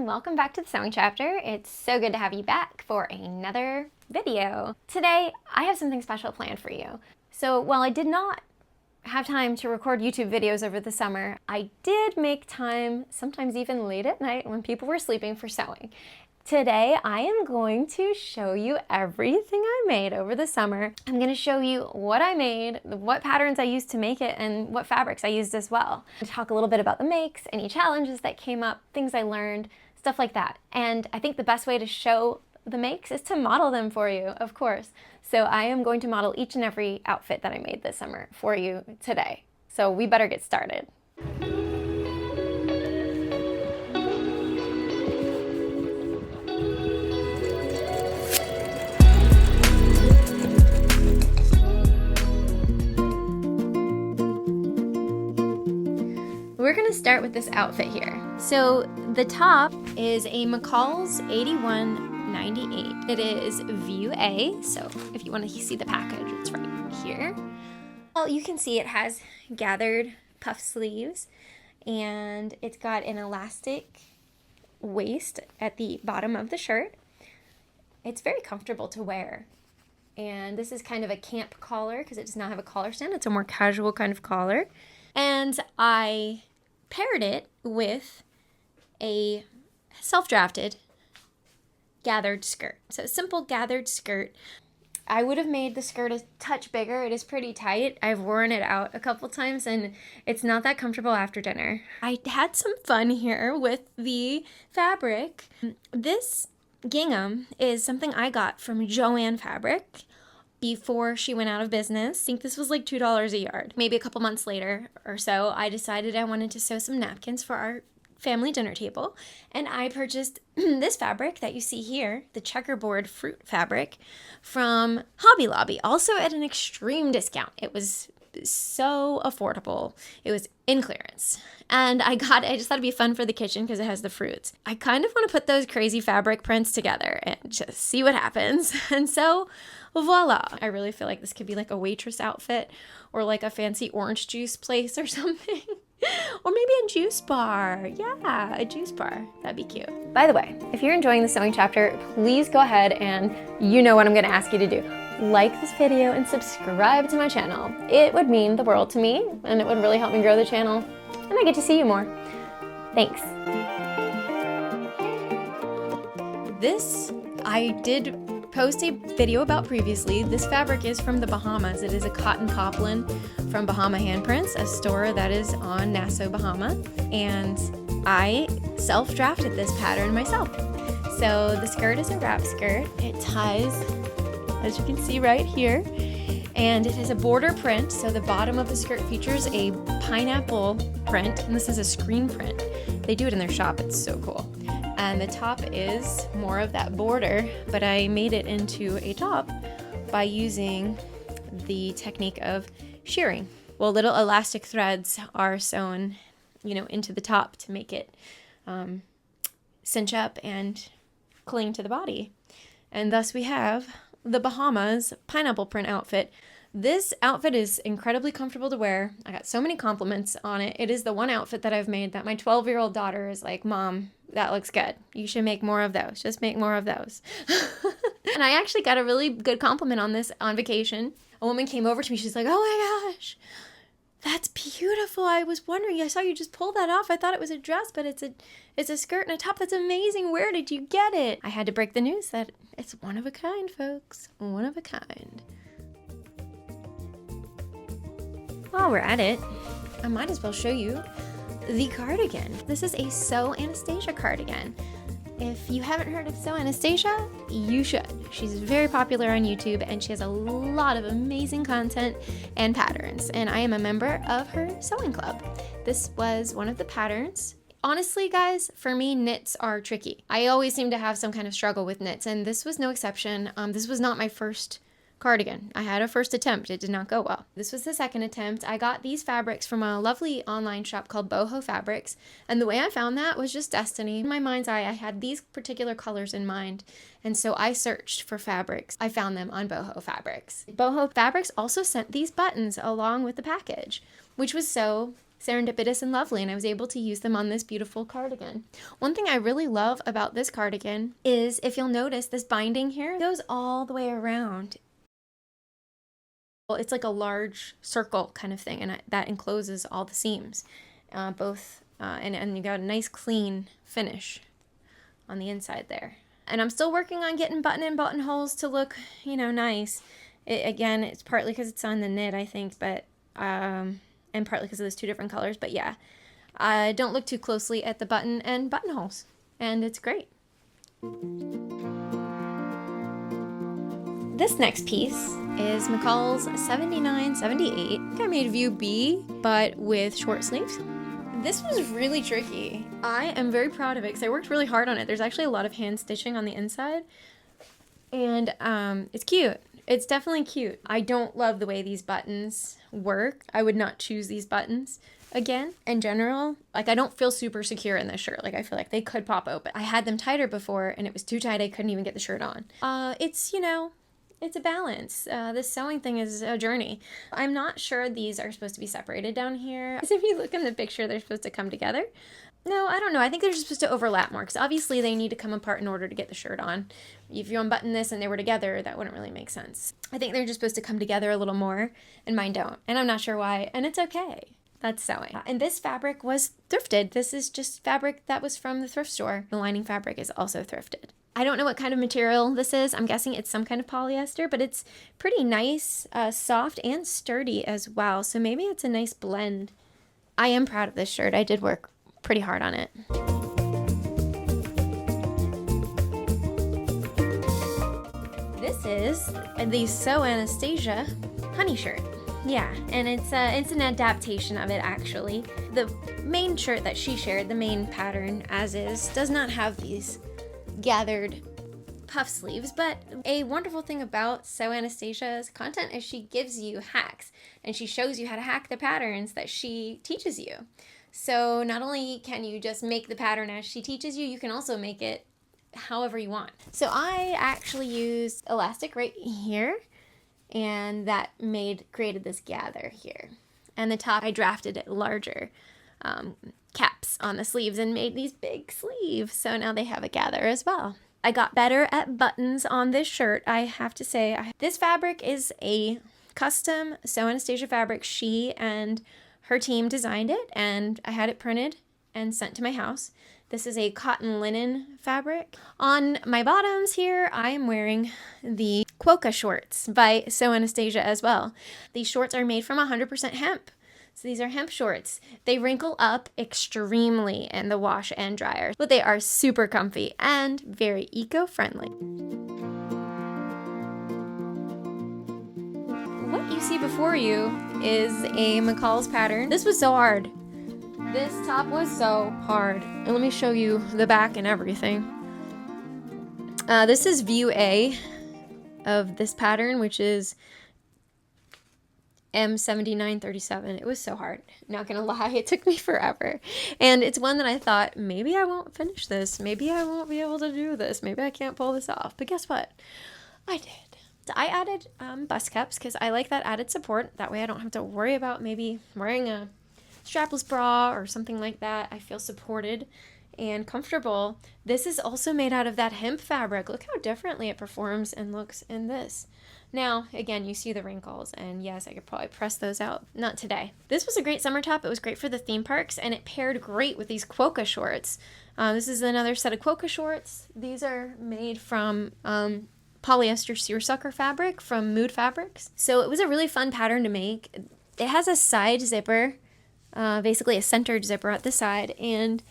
and welcome back to the sewing chapter. It's so good to have you back for another video. Today I have something special planned for you. So while I did not have time to record YouTube videos over the summer, I did make time, sometimes even late at night when people were sleeping, for sewing. Today I am going to show you everything I made over the summer. I'm going to show you what I made, what patterns I used to make it, and what fabrics I used as well. I'll talk a little bit about the makes, any challenges that came up, things I learned, stuff like that. And I think the best way to show the makes is to model them for you, of course. So I am going to model each and every outfit that I made this summer for you today. So we better get started. We're gonna start with this outfit here. So the top is a McCalls 8198. It is view A, so if you want to see the package, it's right here. Well, you can see it has gathered puff sleeves, and it's got an elastic waist at the bottom of the shirt. It's very comfortable to wear. And this is kind of a camp collar because it does not have a collar stand. It's a more casual kind of collar. And I paired it with a self-drafted gathered skirt. So simple gathered skirt. I would have made the skirt a touch bigger. It is pretty tight. I've worn it out a couple times and it's not that comfortable after dinner. I had some fun here with the fabric. This gingham is something I got from Joann Fabric before she went out of business. I think this was like $2 a yard. Maybe a couple months later or so, I decided I wanted to sew some napkins for our family dinner table. And I purchased this fabric that you see here, the checkerboard fruit fabric from Hobby Lobby, also at an extreme discount. It was so affordable. It was in clearance. And I just thought it'd be fun for the kitchen because it has the fruits. I kind of want to put those crazy fabric prints together and just see what happens. And so, voila. I really feel like this could be like a waitress outfit or like a fancy orange juice place or something. Or maybe a juice bar. Yeah, a juice bar. That'd be cute. By the way, if you're enjoying the sewing chapter, please go ahead and you know what I'm going to ask you to do. Like this video and subscribe to my channel. It would mean the world to me and it would really help me grow the channel and I get to see you more. Thanks. This I did post a video about previously. This fabric is from the Bahamas. It is a cotton poplin from Bahama Handprints, a store that is on Nassau, Bahama. And I self-drafted this pattern myself. So the skirt is a wrap skirt. It ties, as you can see right here, and it has a border print. So the bottom of the skirt features a pineapple print, and this is a screen print. They do it in their shop. It's so cool. And the top is more of that border, but I made it into a top by using the technique of shearing. Well, little elastic threads are sewn, into the top to make it cinch up and cling to the body. And thus we have the Bahamas pineapple print outfit. This outfit is incredibly comfortable to wear. I got so many compliments on it. It is the one outfit that I've made that my 12-year-old daughter is like, "Mom, that looks good. You should make more of those. Just make more of those." And I actually got a really good compliment on this on vacation. A woman came over to me. She's like, "Oh my gosh, that's beautiful. I was wondering, I saw you just pull that off. I thought it was a dress, but it's a skirt and a top. That's amazing. Where did you get it?" I had to break the news that it's one of a kind, folks. One of a kind. While we're at it, I might as well show you the cardigan. This is a Sew Anastasia cardigan. If you haven't heard of Sew Anastasia, you should. She's very popular on YouTube and she has a lot of amazing content and patterns, and I am a member of her sewing club. This was one of the patterns. Honestly, guys, for me, knits are tricky. I always seem to have some kind of struggle with knits, and this was no exception. This was not my first cardigan. I had a first attempt. It did not go well. This was the second attempt. I got these fabrics from a lovely online shop called Boho Fabrics, and the way I found that was just destiny. In my mind's eye, I had these particular colors in mind, and so I searched for fabrics. I found them on Boho Fabrics. Boho Fabrics also sent these buttons along with the package, which was so serendipitous and lovely, and I was able to use them on this beautiful cardigan. One thing I really love about this cardigan is, if you'll notice, this binding here goes all the way around. Well, it's like a large circle kind of thing, and that encloses all the seams, and you got a nice clean finish on the inside there. And I'm still working on getting buttonholes to look, nice. Again, it's partly because it's on the knit, I think, but and partly because of those two different colors. But yeah, don't look too closely at the buttonholes, and it's great. This next piece is McCalls 7978. I made view B, but with short sleeves. This was really tricky. I am very proud of it because I worked really hard on it. There's actually a lot of hand stitching on the inside, and it's cute. It's definitely cute. I don't love the way these buttons work. I would not choose these buttons again. In general, like, I don't feel super secure in this shirt. Like, I feel like they could pop open. I had them tighter before, and it was too tight. I couldn't even get the shirt on. It's a balance. This sewing thing is a journey. I'm not sure these are supposed to be separated down here. Because if you look in the picture, they're supposed to come together. No, I don't know. I think they're just supposed to overlap more, because obviously they need to come apart in order to get the shirt on. If you unbutton this and they were together, that wouldn't really make sense. I think they're just supposed to come together a little more, and mine don't. And I'm not sure why, and it's okay. That's sewing. And this fabric was thrifted. This is just fabric that was from the thrift store. The lining fabric is also thrifted. I don't know what kind of material this is. I'm guessing it's some kind of polyester, but it's pretty nice, soft and sturdy as well. So maybe it's a nice blend. I am proud of this shirt. I did work pretty hard on it. This is the Sew Anastasia honey shirt. Yeah, and it's an adaptation of it, actually. The main shirt that she shared, the main pattern as is, does not have these gathered puff sleeves, but a wonderful thing about Sew Anastasia's content is she gives you hacks, and she shows you how to hack the patterns that she teaches you. So not only can you just make the pattern as she teaches you, you can also make it however you want. So I actually used elastic right here, and that created this gather here. And the top, I drafted it larger caps on the sleeves and made these big sleeves. So now they have a gather as well. I got better at buttons on this shirt, I have to say. This fabric is a custom Sew Anastasia fabric. She and her team designed it, and I had it printed and sent to my house. This is a cotton linen fabric. On my bottoms here, I am wearing the Quokka shorts by Sew Anastasia as well. These shorts are made from 100% hemp. So these are hemp shorts. They wrinkle up extremely in the wash and dryer, but they are super comfy and very eco-friendly. What you see before you is a McCalls pattern. This was so hard. This top was so hard. And let me show you the back and everything. This is view A of this pattern, which is M7937. It was so hard. Not gonna lie, it took me forever. And it's one that I thought, maybe I won't finish this. Maybe I won't be able to do this. Maybe I can't pull this off. But guess what? I did. So I added bust cups because I like that added support. That way I don't have to worry about maybe wearing a strapless bra or something like that. I feel supported and comfortable. This is also made out of that hemp fabric. Look how differently it performs and looks in this. Now, again, you see the wrinkles, and yes, I could probably press those out. Not today. This was a great summer top. It was great for the theme parks, and it paired great with these Quokka shorts. This is another set of Quokka shorts. These are made from polyester seersucker fabric from Mood Fabrics. So it was a really fun pattern to make. It has a side zipper, basically a centered zipper at the side, and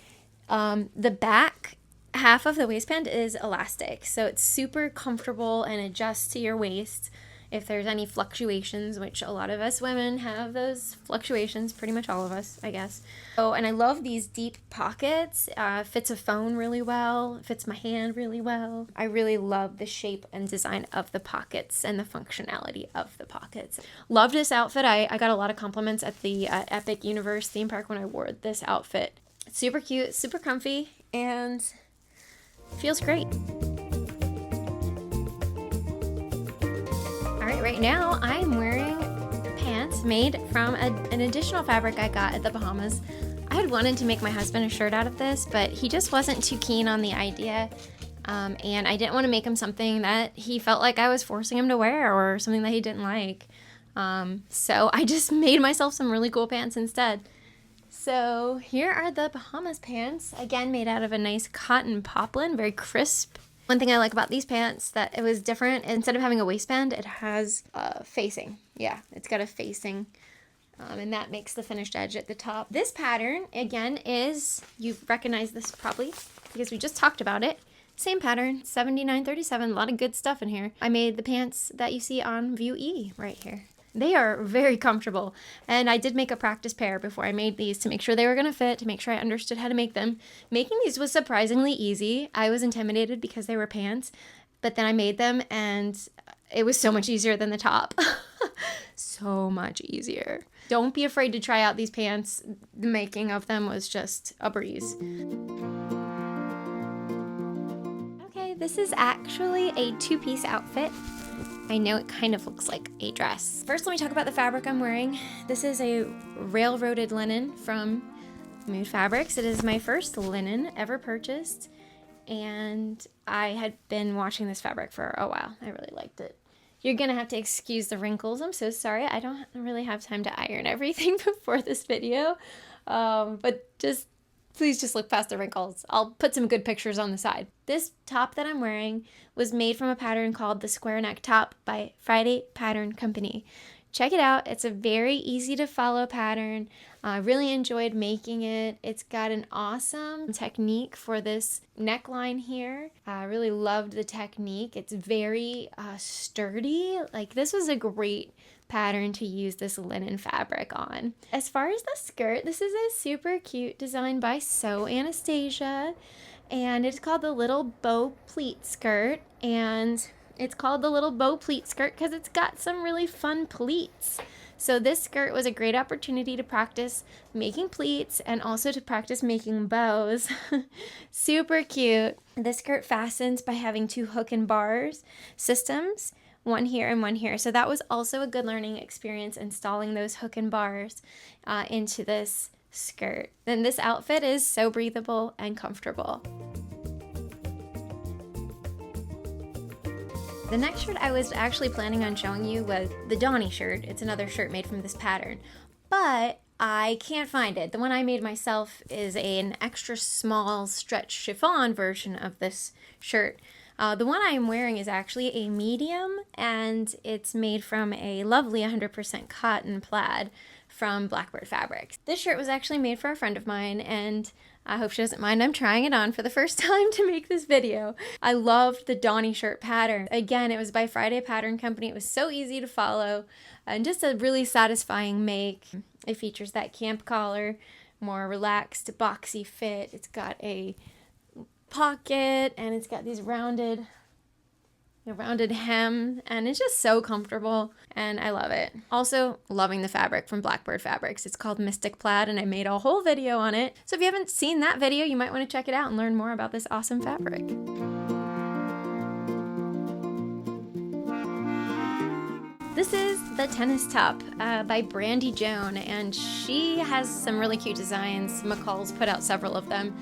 the back half of the waistband is elastic, so it's super comfortable and adjusts to your waist if there's any fluctuations, which a lot of us women have those fluctuations, pretty much all of us, I guess. Oh, and I love these deep pockets. Fits a phone really well, fits my hand really well. I really love the shape and design of the pockets and the functionality of the pockets. Loved this outfit. I got a lot of compliments at the Epic Universe theme park when I wore this outfit. It's super cute, super comfy, and feels great. All right, right now I'm wearing pants It's made from an additional fabric I got at the Bahamas. I had wanted to make my husband a shirt out of this, but he just wasn't too keen on the idea. And I didn't want to make him something that he felt like I was forcing him to wear or something that he didn't like. So I just made myself some really cool pants instead. So here are the Bahamas pants, again made out of a nice cotton poplin, very crisp. One thing I like about these pants that it was different. Instead of having a waistband, it has facing. Yeah, it's got a facing. And that makes the finished edge at the top. This pattern, again, is, you recognize this probably because we just talked about it. Same pattern, 79.37, a lot of good stuff in here. I made the pants that you see on view E right here. They are very comfortable, and I did make a practice pair before I made these to make sure they were gonna fit, to make sure I understood how to make them. Making these was surprisingly easy. I was intimidated because they were pants, but then I made them and it was so much easier than the top. So much easier. Don't be afraid to try out these pants. The making of them was just a breeze. Okay, this is actually a two-piece outfit. I know it kind of looks like a dress. First, let me talk about the fabric I'm wearing. This is a railroaded linen from Mood Fabrics. It is my first linen ever purchased, and I had been washing this fabric for a while. I really liked it. You're gonna have to excuse the wrinkles. I'm so sorry. I don't really have time to iron everything before this video, but please just look past the wrinkles. I'll put some good pictures on the side. This top that I'm wearing was made from a pattern called the Square Neck Top by Friday Pattern Company. Check it out. It's a very easy to follow pattern. I really enjoyed making it. It's got an awesome technique for this neckline here. I really loved the technique. It's very sturdy. Like, this was a great pattern to use this linen fabric on. As far as the skirt, this is a super cute design by Sew Anastasia, and it's called the Little Bow Pleat Skirt, and it's called the Little Bow Pleat Skirt because it's got some really fun pleats. So this skirt was a great opportunity to practice making pleats and also to practice making bows. Super cute. This skirt fastens by having two hook and bars systems, one here and one here. So that was also a good learning experience, installing those hook and bars into this skirt. And this outfit is so breathable and comfortable. The next shirt I was actually planning on showing you was the Donny Shirt. It's another shirt made from this pattern, but I can't find it. The one I made myself is an extra small stretch chiffon version of this shirt. The one I am wearing is actually a medium, and it's made from a lovely 100% cotton plaid from Blackbird Fabrics. This shirt was actually made for a friend of mine, and I hope she doesn't mind. I'm trying it on for the first time to make this video. I loved the Donny Shirt pattern. Again, it was by Friday Pattern Company. It was so easy to follow and just a really satisfying make. It features that camp collar, more relaxed, boxy fit. It's got a pocket, and it's got these rounded hem, and it's just so comfortable, and I love it. Also, loving the fabric from Blackbird Fabrics. It's called Mystic Plaid, and I made a whole video on it. So if you haven't seen that video, you might want to check it out and learn more about this awesome fabric. This is the tennis top by Brandy Joan, and she has some really cute designs. McCalls put out several of them.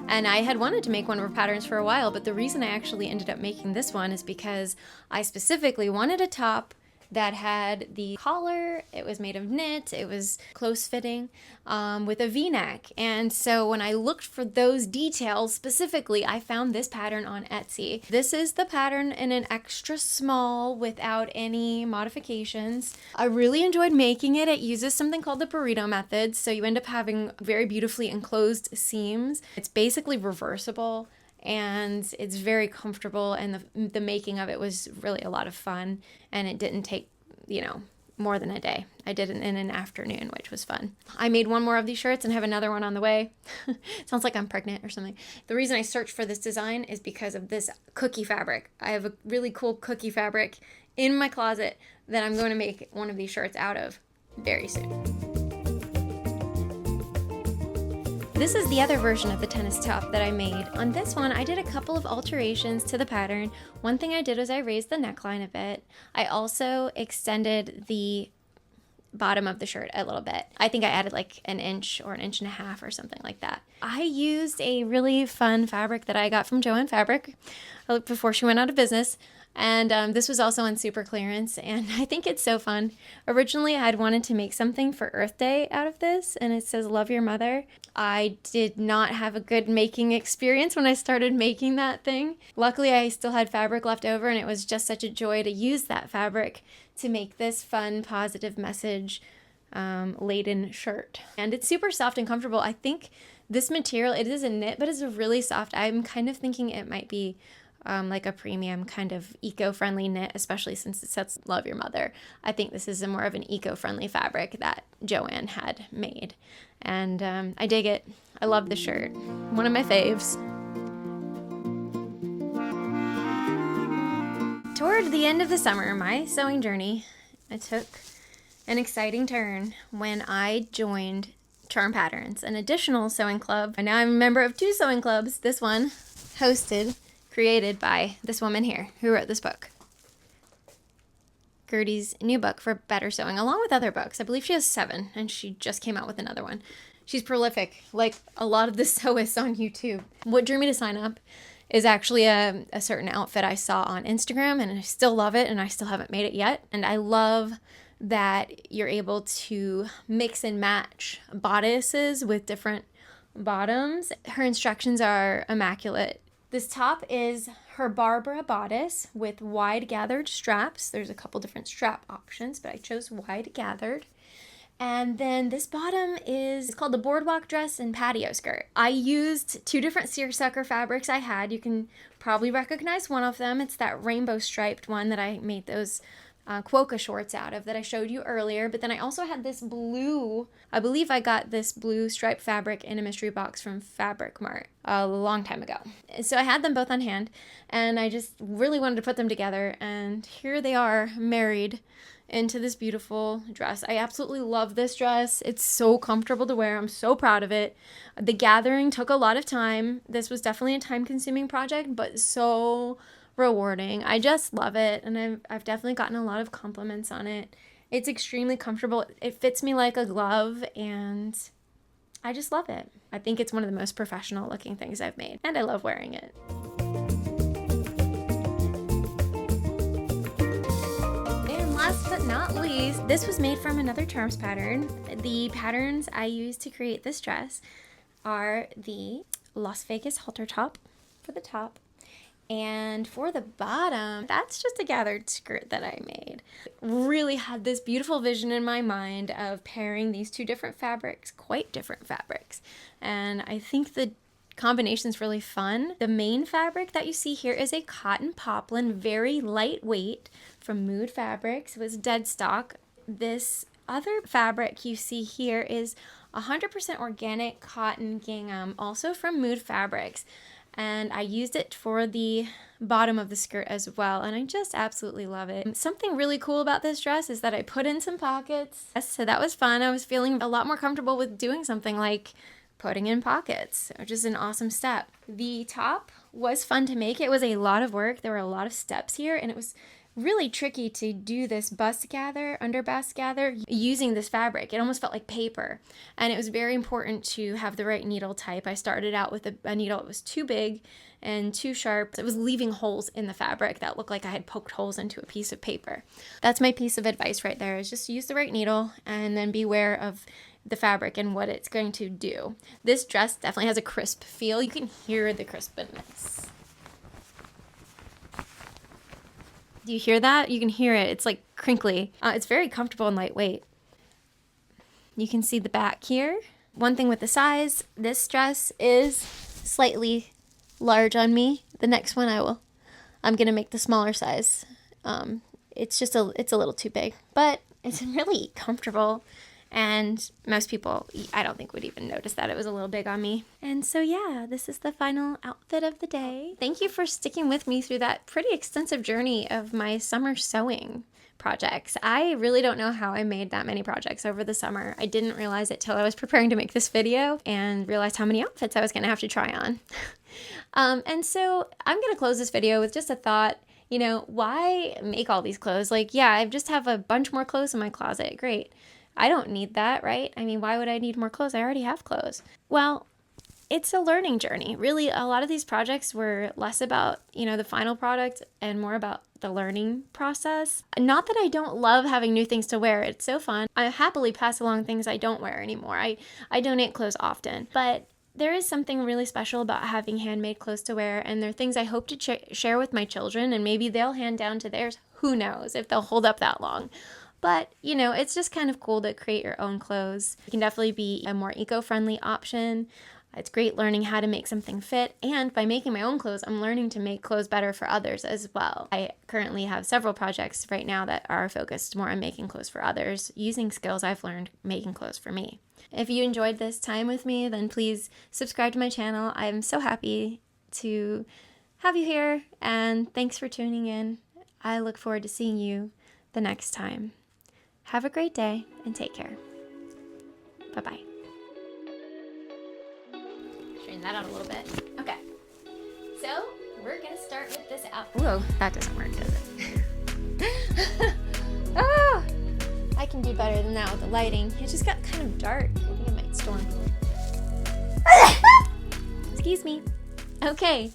And I had wanted to make one of her patterns for a while, but the reason I actually ended up making this one is because I specifically wanted a top that had the collar. It was made of knit, it was close fitting, with a v-neck. And so when I looked for those details specifically, I found this pattern on Etsy. This is the pattern in an extra small without any modifications. I really enjoyed making it. It uses something called the burrito method, so you end up having very beautifully enclosed seams. It's basically reversible, and it's very comfortable, and the making of it was really a lot of fun, and it didn't take, more than a day. I did it in an afternoon, which was fun. I made one more of these shirts and have another one on the way. Sounds like I'm pregnant or something. The reason I searched for this design is because of this cookie fabric. I have a really cool cookie fabric in my closet that I'm going to make one of these shirts out of very soon. This is the other version of the tennis top that I made. On this one, I did a couple of alterations to the pattern. One thing I did was I raised the neckline a bit. I also extended the bottom of the shirt a little bit. I think I added like an inch or an inch and a half or something like that. I used a really fun fabric that I got from Joann Fabric before she went out of business. And this was also on super clearance, and I think it's so fun. Originally, I'd wanted to make something for Earth Day out of this, and it says love your mother. I did not have a good making experience when I started making that thing. Luckily, I still had fabric left over, and it was just such a joy to use that fabric to make this fun, positive message laden shirt. And it's super soft and comfortable. I think this material, it is a knit, but it's a really soft. I'm kind of thinking it might be like a premium kind of eco-friendly knit, especially since it says love your mother. I think this is more of an eco-friendly fabric that Joann had made. And I dig it. I love the shirt. One of my faves. Toward the end of the summer, my sewing journey, it took an exciting turn when I joined Charm Patterns, an additional sewing club. And now I'm a member of 2 sewing clubs. This one created by this woman here who wrote this book. Gertie's new book for better sewing, along with other books. I believe she has 7, and she just came out with another one. She's prolific, like a lot of the sewists on YouTube. What drew me to sign up is actually a certain outfit I saw on Instagram, and I still love it, and I still haven't made it yet. And I love that you're able to mix and match bodices with different bottoms. Her instructions are immaculate. This top is her Barbara bodice with wide gathered straps. There's a couple different strap options, but I chose wide gathered. And then this bottom is called the boardwalk dress and patio skirt. I used 2 different seersucker fabrics I had. You can probably recognize one of them. It's that rainbow striped one that I made those Quokka shorts out of that I showed you earlier. But then I also had this blue, I believe I got this blue striped fabric in a mystery box from Fabric Mart a long time ago. So I had them both on hand, and I just really wanted to put them together, and here they are married into this beautiful dress. I absolutely love this dress. It's so comfortable to wear. I'm so proud of it. The gathering took a lot of time. This was definitely a time-consuming project, but so rewarding. I just love it, and I've definitely gotten a lot of compliments on it. It's extremely comfortable. It fits me like a glove, and I just love it. I think it's one of the most professional looking things I've made, and I love wearing it. And last but not least, this was made from another Charms pattern. The patterns I used to create this dress are the Las Vegas halter top for the top. And for the bottom, that's just a gathered skirt that I made. Really had this beautiful vision in my mind of pairing these 2 different fabrics, quite different fabrics. And I think the combination's really fun. The main fabric that you see here is a cotton poplin, very lightweight, from Mood Fabrics. It was dead stock. This other fabric you see here is 100% organic cotton gingham, also from Mood Fabrics. And I used it for the bottom of the skirt as well, and I just absolutely love it. Something really cool about this dress is that I put in some pockets, so that was fun. I was feeling a lot more comfortable with doing something like putting in pockets, which is an awesome step. The top was fun to make. It was a lot of work. There were a lot of steps here, and it was really tricky to do this bust gather, under bust gather, using this fabric. It almost felt like paper, and it was very important to have the right needle type. I started out with a needle that was too big and too sharp. It was leaving holes in the fabric that looked like I had poked holes into a piece of paper. That's my piece of advice right there, is just use the right needle and then beware of the fabric and what it's going to do. This dress definitely has a crisp feel. You can hear the crispness. Do you hear that? You can hear it. It's like crinkly. It's very comfortable and lightweight. You can see the back here. One thing with the size, this dress is slightly large on me. The next one I'm gonna make the smaller size. It's a little too big, but it's really comfortable. And most people, I don't think, would even notice that it was a little big on me. And so yeah, this is the final outfit of the day. Thank you for sticking with me through that pretty extensive journey of my summer sewing projects. I really don't know how I made that many projects over the summer. I didn't realize it till I was preparing to make this video and realized how many outfits I was gonna have to try on. And so I'm gonna close this video with just a thought. Why make all these clothes? Like, yeah, I just have a bunch more clothes in my closet. Great. I don't need that, right? I mean, why would I need more clothes? I already have clothes. Well, it's a learning journey. Really, a lot of these projects were less about, the final product and more about the learning process. Not that I don't love having new things to wear. It's so fun. I happily pass along things I don't wear anymore. I donate clothes often, but there is something really special about having handmade clothes to wear, and they're things I hope to share with my children, and maybe they'll hand down to theirs. Who knows if they'll hold up that long. But, it's just kind of cool to create your own clothes. It can definitely be a more eco-friendly option. It's great learning how to make something fit, and by making my own clothes, I'm learning to make clothes better for others as well. I currently have several projects right now that are focused more on making clothes for others, using skills I've learned making clothes for me. If you enjoyed this time with me, then please subscribe to my channel. I'm so happy to have you here, and thanks for tuning in. I look forward to seeing you the next time. Have a great day, and take care. Bye-bye. Straighten that out a little bit. Okay. So, we're going to start with this out. Whoa, that doesn't work, does it? Ah! I can do better than that with the lighting. It just got kind of dark. I think it might storm. Excuse me. Okay.